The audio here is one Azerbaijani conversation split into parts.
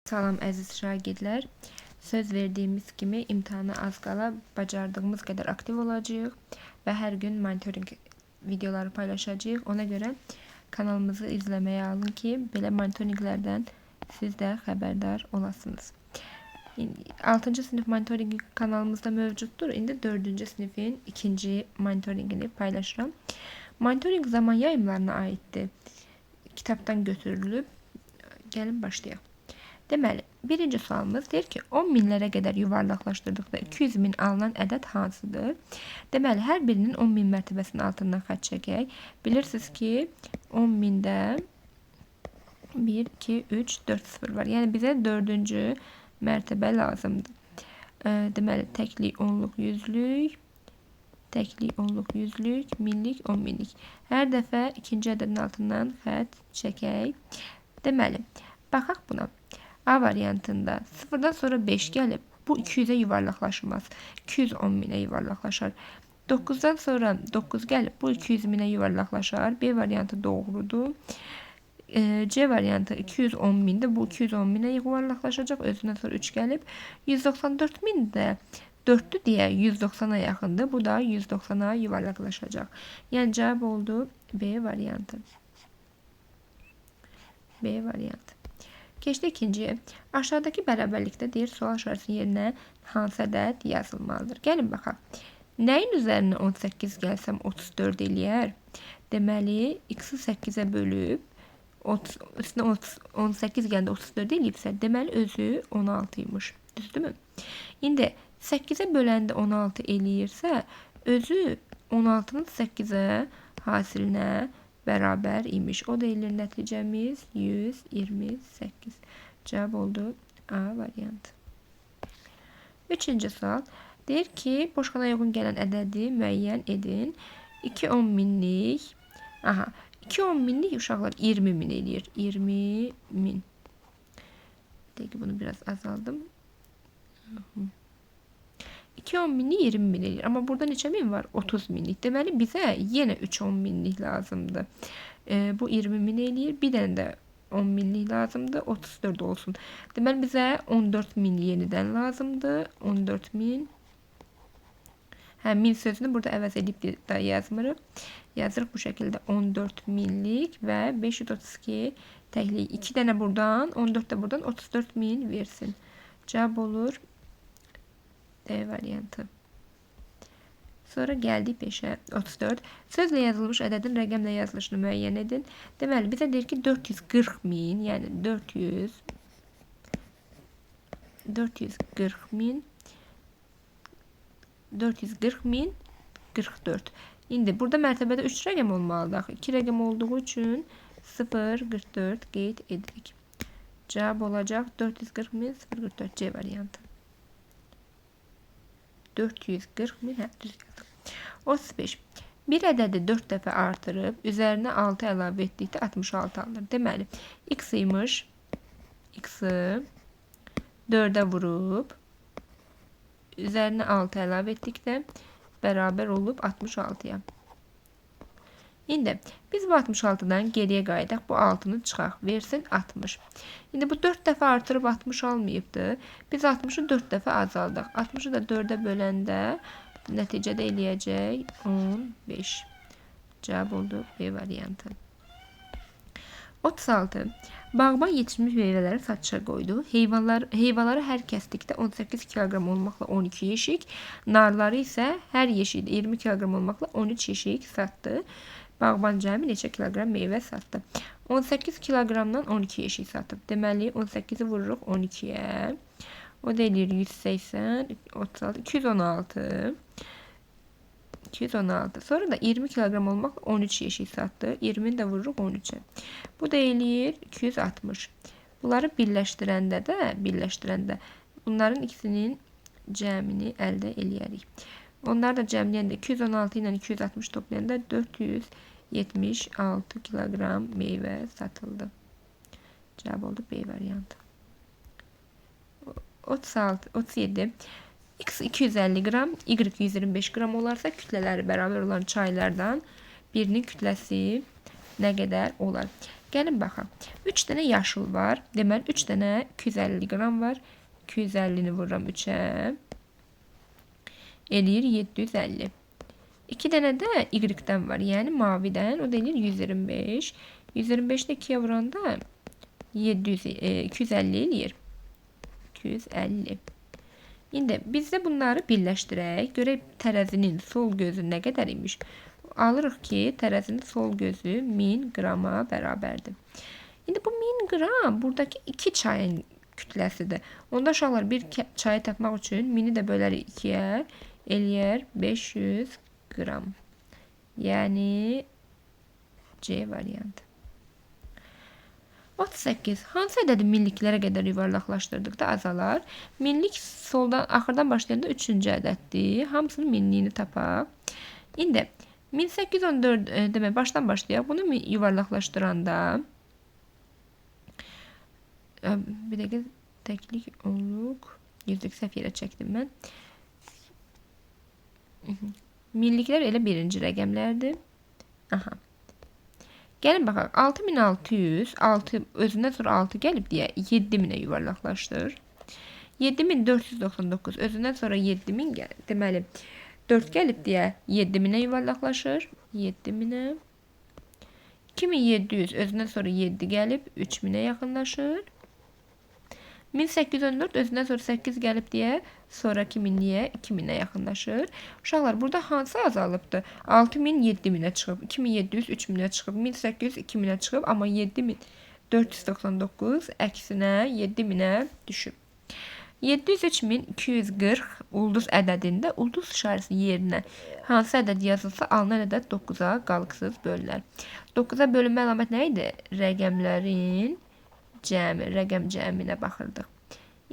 Salam əziz şagirdlər. Söz verdiğimiz kimi imtahana az qala bacardığımız qədər aktiv olacağıq və hər gün monitoring videoları paylaşacağıq. Ona görə kanalımızı izləməyə alın ki, belə monitoringlərdən siz də xəbərdar olasınız. 6-cı sinif monitoringi kanalımızda mövcuddur. İndi 4-cü sinifin ikinci monitoringini paylaşıram. Monitoring zaman yayımlarına aiddir. Kitabdan götürülüb. Gəlin başlayaq. Deməli, birinci sualımız deyir ki, 10 minlərə qədər yuvarlaqlaşdırdıqda 200 min alınan ədəd hansıdır? Deməli, hər birinin 10 min mərtəbəsinin altından xətt çəkək. Bilirsiniz ki, 10 mində 1, 2, 3, 4 sıfır var. Yəni, bizə 4-cü mərtəbə lazımdır. Deməli, təklik, onluq, yüzlük, təklik, onluq, yüzlük, minlik, 10 minlik. Hər dəfə ikinci ədədin altından xətt çəkək. Deməli, baxaq buna. A variantında 0'dan sonra 5 gəlib, bu 200'e yuvarlaqlaşmaz. 210 minə yuvarlaqlaşar. 9'dan sonra 9 gəlib, bu 200 minə yuvarlaqlaşar. B variantı doğrudur. C variantı 210 mində, bu 210 minə yuvarlaqlaşacaq. Özündən sonra 3 gəlib. 194 min də 4'lü deyə 190'a yaxındır. Bu da 190'a yuvarlaqlaşacaq. Yəni cavab oldu B variantı. B variantı. Keçdi ikinciyə. Aşağıdakı bərabərlikdə deyir, sual işarəsinin yerinə hansı ədəd yazılmalıdır? Gəlin baxaq. Nəyin üzərinə 18 gəlsəm 34 eləyər? Deməli, x-i 8'ə bölüb, üstünə 18 gəndə 34 eləyibsə, deməli, özü 16'ymış. Düzdürmü? İndi 8'ə böləndə 16 eləyirsə, özü 16'nın 8'ə hasilinə bərabər imiş. O da eləyir nəticəmiz 128. Cavab oldu A variantı. Üçüncü sual. Deyir ki, boşqana uyğun gələn ədədi müəyyən edin. 2 10 minlik. Aha. 2 10 minlik uşaqlar 20 min eləyir. 20 min. Deyir ki, bunu biraz azaldım. 2 10 minlik 20 min eləyir. Amma burada neçə min var? 30 minlik. Deməli, bizə yenə 3 10 minlik lazımdır. Bu 20 min eləyir. Bir dənə də 10 minlik lazımdır. 34 olsun. Deməli, bizə 14 min yenidən lazımdır. 14 min. Hə, min sözünü burada əvəz edib də yazmırıq. Yazırıq bu şəkildə 14 minlik və 532 təklik. 2 dənə buradan, 14 də buradan 34 min versin. Cavab olur D variantı. Sonra gəldik 5'ə. 34. Sözlə yazılmış ədədin rəqəmlə yazılışını müəyyən edin. Deməli, bizə deyir ki, 440 min, yəni 440 min 44. İndi burada mərtəbədə 3 rəqəm olmalıdır. 2 rəqəm olduğu üçün 0, 44 qeyd edirik. Cavab olacaq 440 min 044 C variantı. 440 min, hə, düz yazdım. 35. Bir ədədi 4 dəfə artırıb, üzərinə 6 əlavə etdikdə 66 alınır. Deməli, x imiş, x-i 4'ə vurub, üzərinə 6 əlavə etdikdə bərabər olub 66'ya. İndi biz bu 66'dan geriyə qayıdaq, bu 6'nı çıxaq, versin 60. İndi bu 4 dəfə artırıb 60 almayıbdır. Biz 60'ı 4 dəfə azaldıq. 60'ı da 4'ə böləndə nəticədə eləyəcək 15. Cavab oldu B variantı. 36. Bağban yetişmiş meyvələri satışa qoydu. Heyvaları hər kəsdikdə 18 kilogram olmaqla 12 yeşik, narları isə hər yeşikdə 20 kilogram olmaqla 13 yeşik satdı. Bağban cəmi neçə kilogram meyvə satdı? 18 kilogramdan 12 yeşik satıb. Deməli, 18'i vururuq 12'yə. O da eləyir 180, 36, 216. 216. Sonra da 20 kilogram olmaqla 13 yeşik satdı. 20'ni də vururuq 13'ə. Bu da eləyir 260. Bunları birləşdirəndə bunların ikisinin cəmini əldə eləyərik. Onları da cəmləyəndə 216 ilə 260 toplayanda 476 kilogram meyvə satıldı. Cavab oldu B variantı. 37. X 250 gram, Y 125 gram olarsa kütlələri bərabər olan çaylardan birinin kütləsi nə qədər olar? Gəlin baxaq. 3 dənə yaşıl var. Deməli 3 dənə 250 qram var. 250-ni vururam 3-ə. Eləyir 750. 2 dənə də Y-dən var. Yəni mavidən. O da eləyir 125. 125-də 2-yə vuranda 250 eləyir. 250. İndi biz də bunları birləşdirək. Görək tərəzinin sol gözü nə qədər imiş. Alırıq ki, tərəzinin sol gözü 1000 qrama bərabərdir. İndi bu 1000 qram buradakı 2 çayın kütləsidir. Onda uşaqlar bir çayı tapmaq üçün 1000-i də bölərik 2-yə, eləyər 500 qram. Yəni C variantı. 38. Hansı ədədi minliklərə qədər yuvarlaqlaşdırdıqda azalar? Minlik soldan, axırdan başlayanda 3-cü ədəddir. Hamısının minliyini tapaq. İndi 1814 demək, başdan başlayaq. Bunu yuvarlaqlaşdıranda bir dəqiqə təklik onluq 100-lük səhv yerə çəkdim mən. Minliklər elə birinci rəqəmlərdir. Aha. Gəlin baxaq. 6600, 6 özündən sonra 6 gəlib deyə 7000-ə yuvarlaqlaşdır. 7499 özündən sonra 7000 gəlib. Deməli 4 gəlib deyə 7000-ə yuvarlaqlaşır. 7000-ə. 2700 özündən sonra 7 gəlib 3000-ə yaxınlaşır. 1814 özündən sonra 8 gəlib deyə sonraki minliyə 2000-ə yaxınlaşır. Uşaqlar burada hansı azalıbdır? 6000 7000-ə çıxıb, 2700 3000-ə çıxıb, 1800 2000-ə çıxıb, amma 7499 əksinə 7000-ə düşüb. 703.240 ulduz ədədində ulduz işarəsi yerinə hansı ədəd yazılsa alınan ədəd 9-a qalıqsız bölünər. 9-a bölünmə əlaməti nə idi? Rəqəmlərin cəmi, rəqəm cəminə baxırdıq.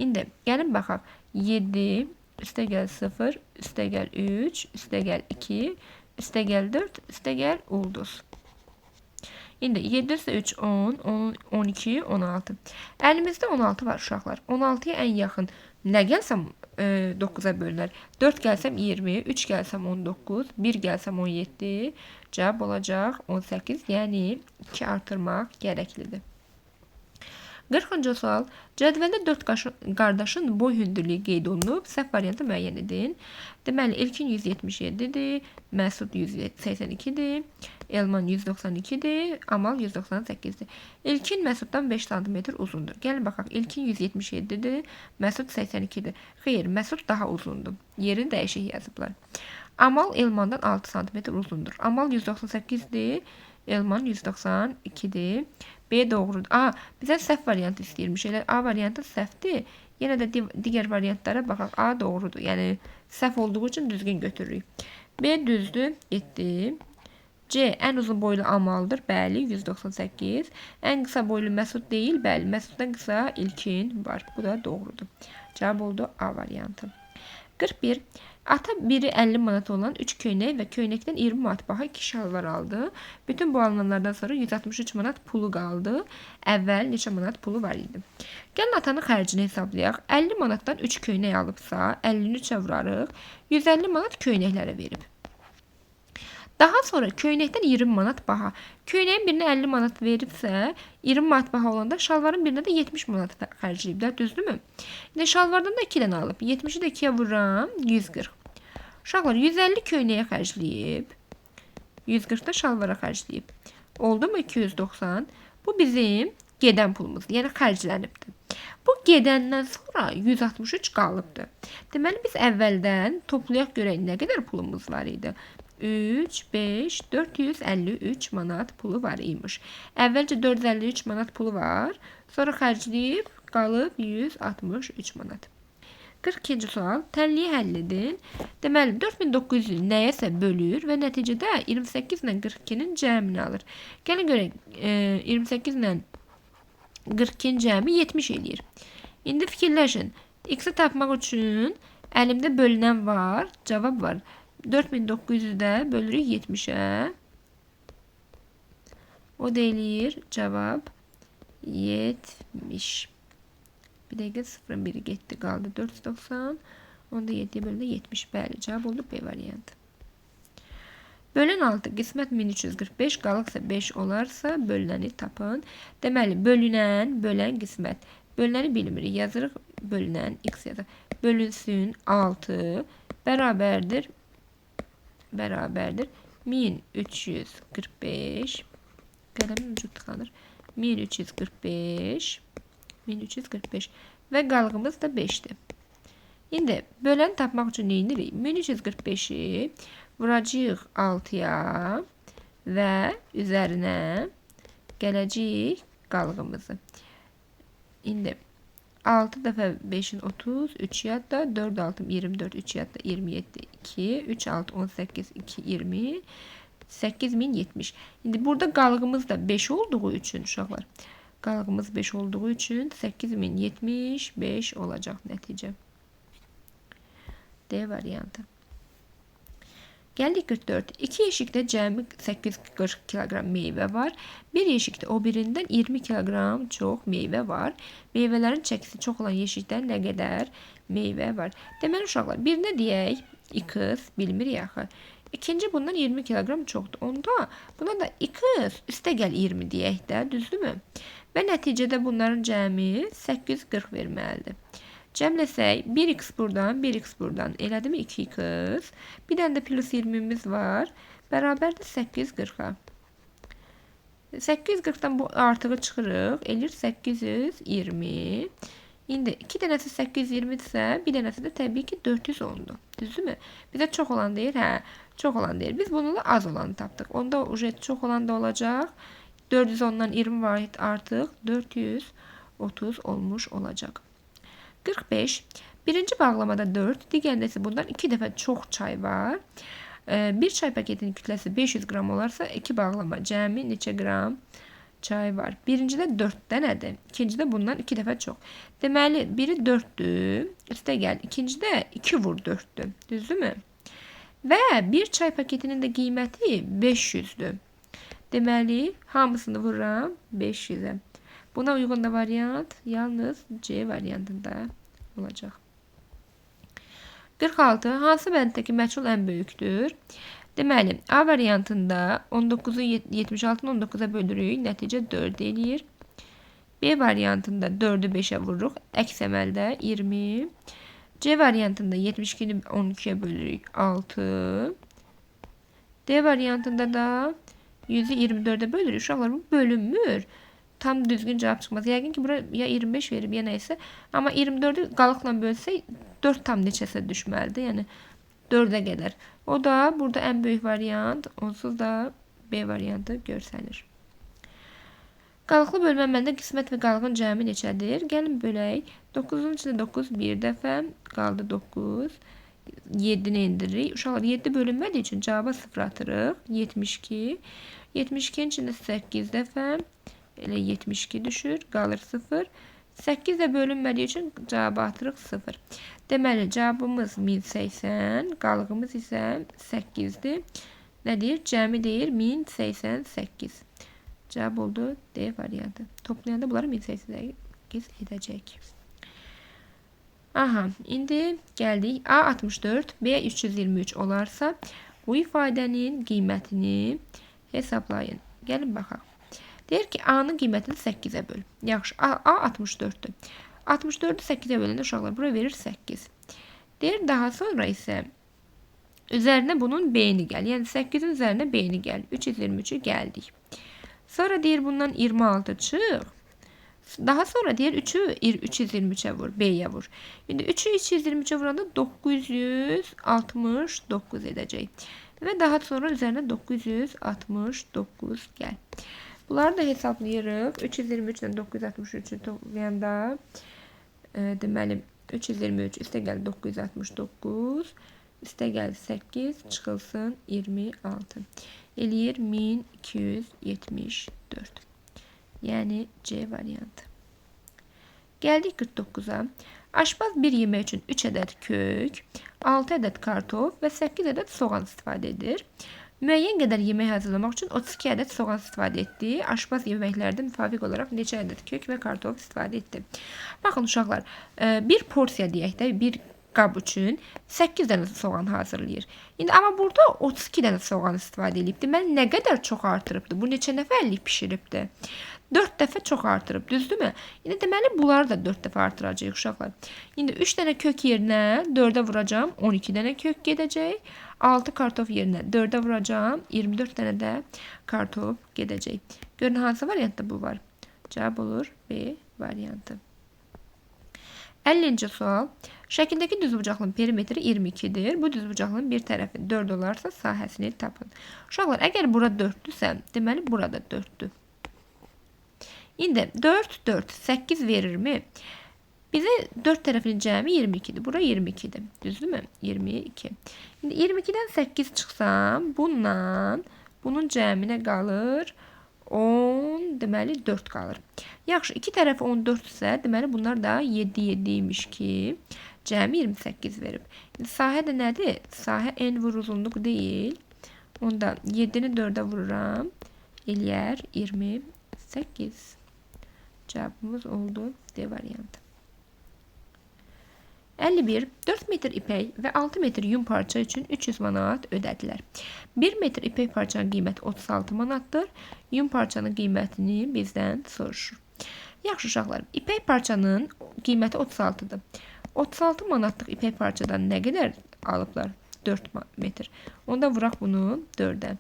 İndi gəlin baxaq. 7 üstəgəl 0, üstəgəl 3, üstəgəl 2, üstəgəl 4, üstəgəl ulduz. İndi 7 üstə 3 10, 12, 16. Əlimizdə 16 var uşaqlar. 16-ya ən yaxın nə gəlsəm 9-a bölünər. 4 gəlsəm 20, 3 gəlsəm 19, 1 gəlsəm 17. Cavab olacaq 18, yəni 2 artırmaq gərəklidir. 40-cı sual. Cədvəldə 4 qardaşın boy hündürlüyü qeyd olunub. Səhv variantı müəyyən edin. Deməli, İlkin 177-dir, Məsud 182-dir, Elman 192-dir, Amal 198-dir. İlkin Məsuddan 5 cm uzundur. Gəlin baxaq. İlkin 177-dir, Məsud 82-dir. Xeyr, Məsud daha uzundur. Yerini dəyişik yazıblar. Amal Elmandan 6 cm uzundur. Amal 198-dir, Elman 192-dir. B doğrudur. A, bizə səhv variantı istəyirmiş. Elə A variantı səhvdir. Yenə də digər variantlara baxaq. A doğrudur. Yəni, səhv olduğu üçün düzgün götürürük. B düzdür. Etdi. C, ən uzun boylu Amaldır. Bəli, 198. Ən qısa boylu Məsud deyil. Bəli, Məsuddan qısa İlkin var. Bu da doğrudur. Cavab oldu A variantı. 41. Ata biri 50 manat olan 3 köynək və köynəkdən 20 manat baha 2 şalvar aldı. Bütün bu alınanlardan sonra 163 manat pulu qaldı. Əvvəl neçə manat pulu var idi? Gəlin atanın xərcini hesablayaq. 50 manatdan 3 köynək alıbsa, 50-ni 3-ə vurarıq. 150 manat köynəklərə verib. Daha sonra köynəkdən 20 manat baha. Köynəyin birinə 50 manat veribsə, 20 manat baha olanda şalvarın birinə də 70 manat xərcləyiblər, düzdürmü? İndi şalvardan da 2 dənə alıb. 70-i də 2-yə vururam, 140. Uşaqlar 150 köynəyə xərcləyib, 140 da şalvara xərcləyib. Oldu mu 290? Bu bizim gedən pulumuzdur, yəni xərclənibdir. Bu gedəndən sonra 163 qalıbdır. Deməli biz əvvəldən toplayaq görək nə qədər pulumuz var idi. 3, 5, 453 manat pulu var imiş. Əvvəlcə 453 manat pulu var. Sonra xərcləyib qalıb 163 manat. 42-ci sual. Tənliyi həll edin. Deməli 4900 nəyəsə bölür və nəticədə 28 ilə 42-nin cəmini alır. Gəlin görək 28 ilə 42-nin cəmi 70 eləyir. İndi fikirləşin. X-i tapmaq üçün əlimdə bölünən var, cavab var. 4900-də bölürük 70-ə. O da eləyir cavab 70. Bir dəqiqə 0-ın biri getdi, qaldı 490. Onda 7-yə bölündə 70. Bəli, cavab oldu B variantı. Bölün 6 qismət 1345, qalıq isə 5 olarsa bölünəni tapın. Deməli, bölünən, bölən qismət. Bölünəni bilmirik. Yazırıq bölünən x yazır. Bölünsün 6 bərabərdir 1345. Qələmin ucu tıkanır. 1345 və qalığımız da 5'dir. İndi böləni tapmaq üçün nə edirik? 1345'i vuracağıq 6'ya və üzərinə gələcəyik qalığımızı. İndi 6 dəfə 5'in 30, 3 yadda, 4 6 24, 3 yadda 27, 2, 3 6 18, 2 20, 8070. İndi burada qalığımız da 5 olduğu üçün uşaqlar, qalığımız 5 olduğu üçün 8075 olacaq nəticə. D variantı. Gəldik 44. 2 yeşikdə cəmi 840 kilogram meyvə var. Bir yeşikdə o birindən 20 kilogram çox meyvə var. Meyvələrin çəkisi çox olan yeşikdən nə qədər meyvə var? Deməli uşaqlar, birinə deyək x, bilmirik axı. İkinci bundan 20 kilogram çoxdur. Onda buna da x üstə gəl 20 deyək də, düzdürmü? Və nəticədə bunların cəmi 840 verməlidir. Cəmləsək 1x buradan, 1x buradan. Elədi mi 2x? Bir dənə də plus 20'miz var. Bərabərdir 840'a. 840'dan bu artığı çıxırıq. Eləyir 820. İndi 2 dənəsi 820'dirsə, bir dənəsi də təbii ki 410'dur. Düzdürmü? Bizə çox olan deyir, hə, çox olan deyir. Biz bunu da az olanı tapdıq. Onda ujet çox olan da olacaq. 410'dan 20 var artıq 430 olmuş olacaq. 45. Birinci bağlamada 4, digərində isə bundan 2 dəfə çox çay var. Bir çay paketinin kütləsi 500 gram olarsa 2 bağlama cəmi neçə gram çay var? Birincidə 4 dənədir. İkincidə bundan 2 dəfə çox. Deməli, biri 4'dür. Üstə gəl. İkincidə 2 vur 4'dür. Düzdürmü? Və bir çay paketinin də qiyməti 500'dür. Deməli, hamısını vururam 500'ə. Buna uyğun da variant yalnız C variantında olacaq. 46. Hansı bənddəki məchul ən böyükdür? Deməli, A variantında 19'u 76'ını 19'a bölürük. Nəticə 4 eləyir. B variantında 4'ü 5'ə vururuq. Əks əməldə 20. C variantında 72'ni 12'yə bölürük. 6. D variantında da 100'ü 24'ə bölürük. Uşaqlar, bu bölünmür. Tam düzgün cevap çıkmaz. Yəqin ki, bura ya 25 verib, ya neysə. Amma 24'ü qalıqla bölsək 4 tam neçəsə düşməlidir. Yəni 4'ə qədər. O da burada ən böyük variant. Onsuz da B variantı görsənir. Qalıqlı bölmə qismət və qalığın cəmi neçədir? Gəlin bölək. 9'un içində 9 bir dəfə. Qaldı 9. 7'ni indiririk. Uşaqlar, 7 bölünmədiyi üçün cavaba 0 atırıq. 72. 72'nin içində 8 dəfə. Elə 72 düşür. Qalır 0. 8 də bölünmədiyi üçün cavabı atırıq 0. Deməli, cavabımız 1080. Qalığımız isə 8'dir. Nə deyir? Cəmi deyir 1088. Cavab oldu D variantı. Toplayanda bunları 1088 edəcək. Aha, indi gəldik. A 64, B 323 olarsa bu ifadənin qiymətini hesablayın. Gəlin baxaq. Deyir ki, A'nın qiymətini 8'ə böl. Yaxşı, A 64'dür. 64'ü 8'ə böləndə uşaqlar bura verir 8. Deyir, daha sonra isə üzərinə bunun B'ni gəl. Yəni 8'in üzərinə B'ni gəl. 323'ü gəldik. Sonra deyir bundan 26 çıx. Daha sonra deyir 3'ü 323'e vur. B'ye vur. Şimdi 3'ü 323'e vuranda 969 edəcək. Və daha sonra üzərinə 969 gəl. Bunları da hesablayırıq. 323 ilə 963'ü toplayanda deməli 323 üstə gəl 969 üstə gəl 8 çıxılsın 26. Eləyir 1274. Yəni C variantı. Gəldik 49'a. Aşpaz bir yemək üçün 3 ədəd kök, 6 ədəd kartof və 8 ədəd soğan istifadə edir. Müəyyən qədər yemək hazırlamaq üçün 32 ədəd soğan istifadə etdi. Aşpaz yeməklərdə müvafiq olaraq neçə ədəd kök və kartof istifadə etdi. Baxın uşaqlar, bir porsiya deyək də, bir qab üçün 8 dənə soğan hazırlayır. İndi amma burada 32 dənə soğan istifadə edib. Deməli nə qədər çox artırıbdı? Bu neçə nəfərlik bişiribdi? 4 dəfə çox artırıb, düzdürmü? İndi deməli bunları da 4 dəfə artıracağıq uşaqlar. İndi 3 dənə kök yerinə 4-ə vuracağam, 12 dənə kök gedəcək. 6 kartof yerinə 4-ə vuracağam, 24 dənə də kartof gedəcək. Görün hansı variantda bu var? Cavab olur B variantı. 50-ci sual. Şəkildəki düzbucaqlının perimetri 22-dir. Bu düzbucaqlının bir tərəfi 4 olarsa sahəsini tapın. Uşaqlar, əgər bura 4-dürsə, deməli burada 4-dür. İndi 4, 4, 8 verirmi? Bizə 4 tərəfinin cəmi 22-dir. Bura 22-dir. Düzdürmü? 22. İndi 22-dən 8 çıxsam, bunun cəminə qalır 10, deməli 4 qalır. Yaxşı, 2 tərəfi 14 isə, deməli bunlar da 7, 7 imiş ki, cəmi 28 verib. Sahə də nədir? Sahə n vur uzunluq deyil. Onda 7-ni 4-ə vururam. Eləyər 28. Cavabımız oldu D variantı. 51. 4 metr ipək və 6 metr yun parça üçün 300 manat ödədilər. 1 metr ipək parçanın qiyməti 36 manatdır. Yun parçanın qiymətini bizdən soruşur. Yaxşı uşaqlar, ipək parçanın qiyməti 36-dır. 36 manatlıq ipək parçadan nə qədər alıblar? 4 metr. Onda vuraq bunu 4-ə.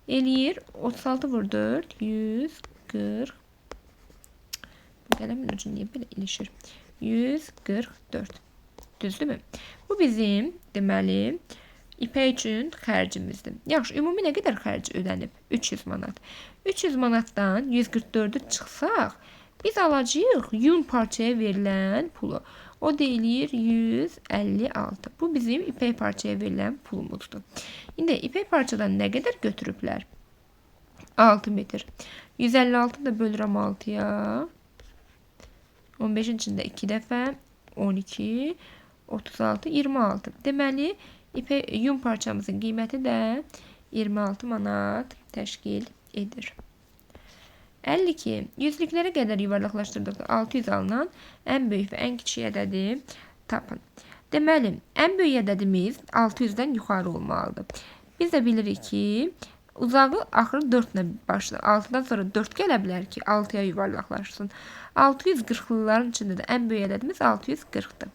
Eləyir 36 vur 4, 140. Bu qələmin ucu niyə belə ilişir? 144. Düzdürmü? Bu bizim, deməli, ipək üçün xərcimizdir. Yaxşı, ümumi nə qədər xərc ödənib? 300 manat. 300 manatdan 144-ü çıxsaq, biz alacağıq yun parçaya verilən pulu. O deyilir 156. Bu bizim ipək parçaya verilən pulumuzdur. İndi ipək parçadan nə qədər götürüblər? 6 metr. 156 da bölürəm 6-ya. 15-in içində 2 dəfə. 12, 36, 26. Deməli, yun parçamızın qiyməti də 26 manat təşkil edir. 52. Yüzlüklərə qədər yuvarlaqlaşdırdıqda 600 alınan ən böyük və ən kiçik ədədi tapın. Deməli, ən böyük ədədimiz 600-dən yuxarı olmalıdır. Biz də bilirik ki, uzağı axırı 4 ilə başlayır. 6-dan sonra 4 gələ bilər ki, 6-ya yuvarlaqlaşsın. 640'lıların içində də ən böyük ədədimiz 640'dır.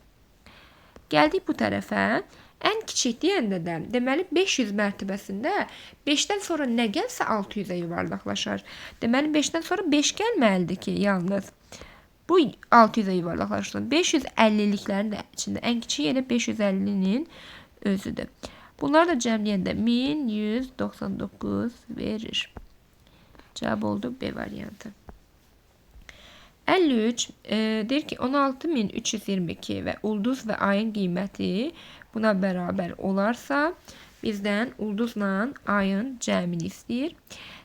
Gəldik bu tərəfə. Ən kiçik deyəndə də, deməli 500 mərtəbəsində 5-dən sonra nə gəlsə 600-ə yuvarlaqlaşar. Deməli 5-dən sonra 5 gəlməlidir ki, yalnız. Bu 600-ə yuvarlaqlaşır. 550'liklərin də içində ən kiçik yenə 550'nin özüdür. Bunları da cəmləyəndə 1199 verir. Cavab oldu B variantı. 53 deyir ki 16322 və ulduz və ayın qiyməti buna bərabər olarsa bizdən ulduzla ayın cəmini istəyir.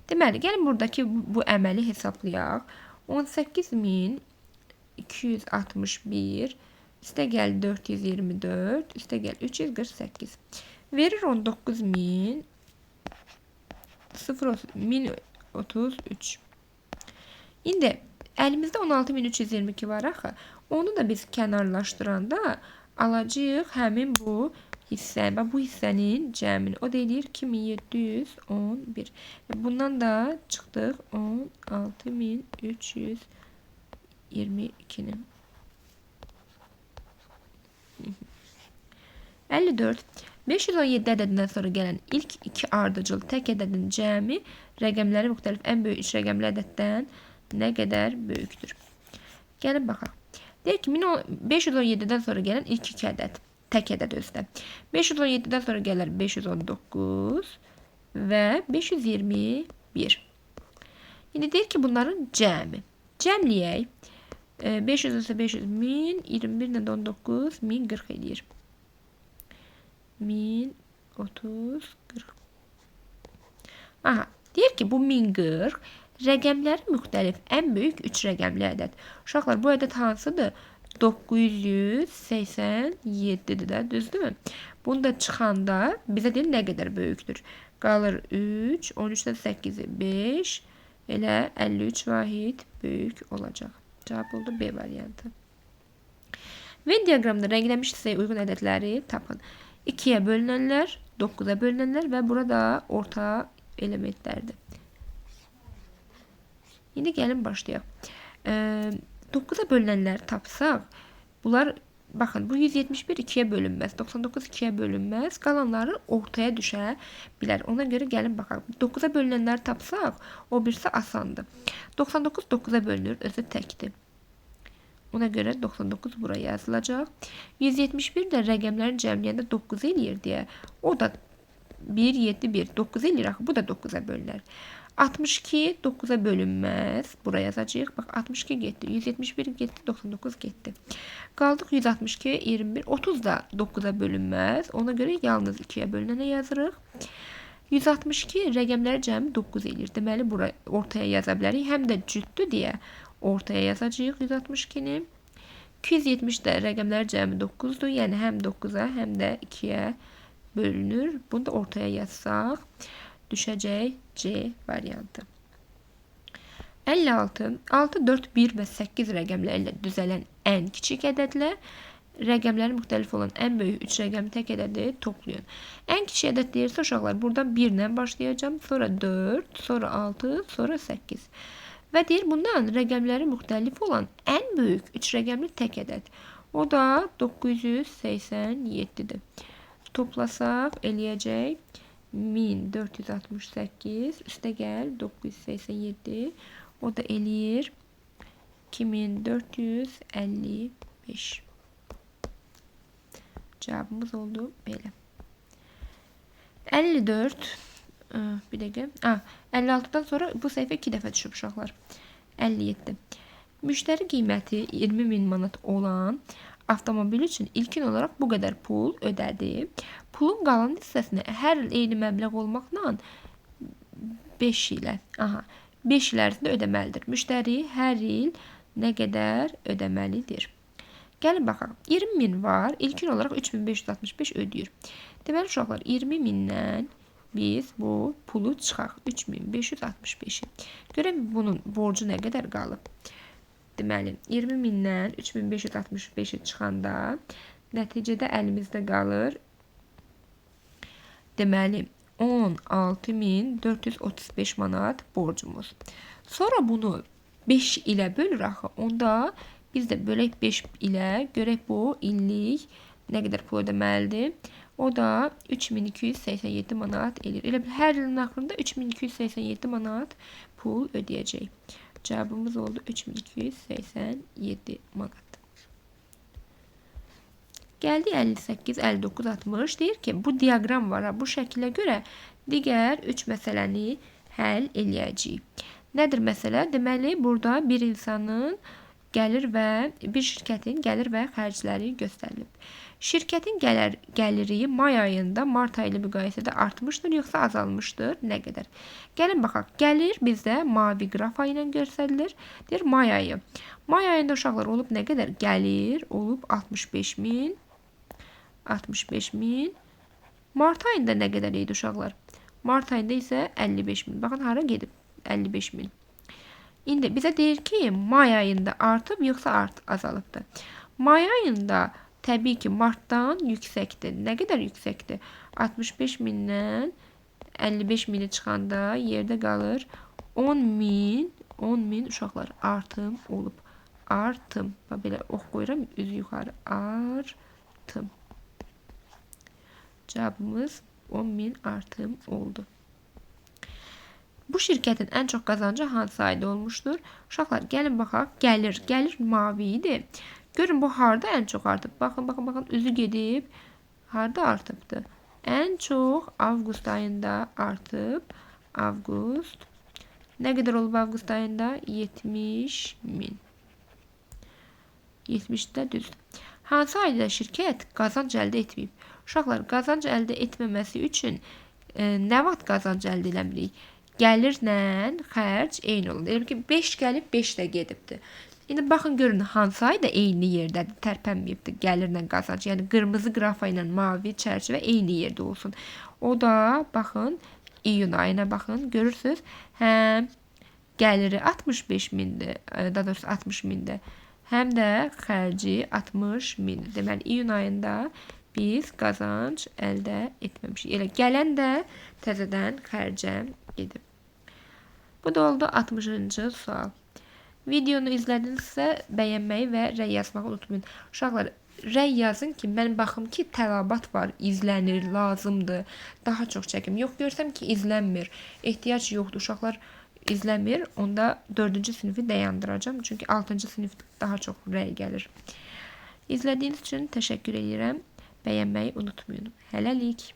Deməli, gəlin buradakı bu əməli hesablayaq. 18261 üstə gəl 424 üstə gəl 348 verir 19033. İndi əlimizdə 16322 var axı. Onu da biz kənarlaşdıranda alacağıq həmin bu hissəni. Bu hissənin cəmini. O deyir 2711. Bundan da çıxdıq 16322'nin. 54. 517 ədədindən sonra gələn ilk iki ardıcıl tək ədədin cəmi rəqəmləri müxtəlif ən böyük 3 rəqəmli ədəddən nə qədər böyükdür? Gəlin baxaq. Deyək ki, 517-dən sonra gələn ilk iki ədəd. Tək ədəd özdə. 517-dən sonra gələr 519 və 521. İndi deyir ki, bunların cəmi. Cəmləyək. 500 ise 500, 1000, 21 ilə 19, 1040 edir. 1030, 40. Aha, deyir ki, bu 1040 rəqəmləri müxtəlif ən böyük 3 rəqəmli ədəd. Uşaqlar, bu ədəd hansıdır? 987-dir də, düzdürmü? Bunu da çıxanda bizə deyil nə qədər böyükdür? Qalır 3, 13-dən 8-i 5, elə 53 vahid böyük olacaq. Cavab oldu B variantı. Venn diaqramda rənglənmiş hissəyə uyğun ədədləri tapın. 2-yə bölünənlər, 9-a bölünənlər və burada orta elementlərdir. İndi gəlin başlayaq. 9-a bölünənləri tapsaq, bunlar, baxın, bu 171 2-yə bölünməz, 99 2-yə bölünməz, qalanları ortaya düşə bilər. Ona görə gəlin baxaq. 9-a bölünənləri tapsaq, o birisi asandır. 99 9-a bölünür, özü təkdir. Ona görə 99 buraya yazılacaq. 171 də rəqəmlərin cəmliyəndə 9 eləyir deyə. O da 1, 7, 1. 9 eləyir axı. Bu da 9-a bölünər. 62 9-a bölünməz. Buraya yazacağıq. Bax 62 getdi. 171 getdi. 99 getdi. Qaldıq 162, 21. 30 da 9-a bölünməz. Ona görə yalnız 2-yə bölünənə yazırıq. 162 rəqəmləri cəmi 9 eləyir. Deməli, buraya ortaya yaza bilərik. Həm də cütdür deyə ortaya yazacağıq 162-ni. 270 də rəqəmləri cəmi 9-dur. Yəni, həm 9-a, həm də 2-yə bölünür. Bunu da ortaya yazsaq, düşəcək C variantı. 56. 6, 4, 1 və 8 rəqəmlərlə düzələn ən kiçik ədədlə rəqəmləri müxtəlif olan ən böyük 3 rəqəmi tək ədədi toplayın. Ən kiçik ədəd deyirsə, uşaqlar, buradan 1 ilə başlayacağım. Sonra 4, sonra 6, sonra 8. Və deyir, bundan rəqəmləri müxtəlif olan ən böyük 3 rəqəmli tək ədəd. O da 987-dir. Toplasaq, eləyəcək 1468, üstə gəl 987, o da eləyir 2455. Cavabımız oldu belə. 54, bir dəqiqə, 56-dan sonra bu səhifə 2 dəfə düşüb uşaqlar. 57. Müştəri qiyməti 20.000 manat olan avtomobil üçün ilkin olaraq bu qədər pul ödədi. Pulun qalan hissəsini hər il eyni məbləğ olmaqla 5 il ərzində ödəməlidir. Müştəri hər il nə qədər ödəməlidir? Gəlin baxaq. 20.000 var, ilkin olaraq 3565 ödəyir. Deməli, uşaqlar, 20.000-dən biz bu pulu çıxaq. 3565-i. Görək bunun borcu nə qədər qalıb? Deməli, 20.000-dən 3565-i çıxanda nəticədə əlimizdə qalır. Deməli, 16.435 manat borcumuz. Sonra bunu 5 ilə bölür axı. Onda biz də bölək 5 ilə, görək bu illik nə qədər pul ödəməlidir. O da 3287 manat eləyir. Elə bil, hər ilin axırında 3287 manat pul ödəyəcək. Cavabımız oldu 3287 manat. Gəldi 58, 59, 60. Deyir ki, bu diaqram var. Bu şəkilə görə digər 3 məsələni həll eləyəcəyik. Nədir məsələ? Deməli, burada bir insanın gəlir və bir şirkətin gəlir və xərcləri göstərilib. Şirkətin gəliri may ayında mart ayı ilə müqayisədə artmışdır, yoxsa azalmışdır? Nə qədər? Gəlin baxaq. Gəlir bizdə mavi qrafa ilə göstərilir. Deyir, may ayı. May ayında uşaqlar olub nə qədər? Gəlir olub 65.000. 65.000. Mart ayında nə qədər idi uşaqlar? Mart ayında isə 55.000. Baxın, hara gedib? 55.000. İndi bizə deyir ki, may ayında artıb, yoxsa azalıbdır. May ayında təbii ki, martdan yüksəkdir. Nə qədər yüksəkdir? 65.000-dən 55.000-i çıxanda yerdə qalır 10.000. 10.000 uşaqlar artım olub. Artım. Belə ox qoyuram, üzü yuxarı. Artım. Cavabımız 10.000 artım oldu. Bu şirkətin ən çox qazancı hansı ayda olmuşdur? Uşaqlar, gəlin baxaq. Gəlir mavi idi. Görün, bu harda ən çox artıb? Baxın, üzü gedib. Harda artıbdır? Ən çox avqust ayında artıb. Avqust. Nə qədər olub avqust ayında? 70.000. 70-də düzdür. Hansı ayda şirkət qazanc əldə etməyib? Uşaqlar, qazanc əldə etməməsi üçün nə vaxt qazanc əldə eləmirik? Gəlirlə xərc eyni olur. Deyir ki, 5 gəlib, 5 də gedibdir. İndi baxın, görün, hansı ayda eyni yerdədir, tərpənməyibdir gəlirlə qazanc. Yəni, qırmızı qrafa ilə mavi çərçivə eyni yerdə olsun. O da, baxın, iyun ayına baxın, görürsünüz, həm gəliri 65.000-dir, daha doğrusu 60.000-dir. həm də xərci 60.000. Deməli, iyun ayında biz qazanc əldə etməmişik. Elə gələn də təzədən xərcə gedib. Bu da oldu 60-cı sual. Videonu izlədinizsə bəyənməyi və rəy yazmağı unutmayın. Uşaqlar, rəy yazın ki, mən baxım ki, tələbat var, izlənir, lazımdır. Daha çox çəkim. Yox, görsəm ki, izlənmir. Ehtiyac yoxdur. Uşaqlar izləmir. Onda 4-cü sinifi dayandıracağım. Çünki 6-cı sinif daha çox rəy gəlir. İzlədiyiniz üçün təşəkkür edirəm. Bəyənməyi unutmayın. Hələlik.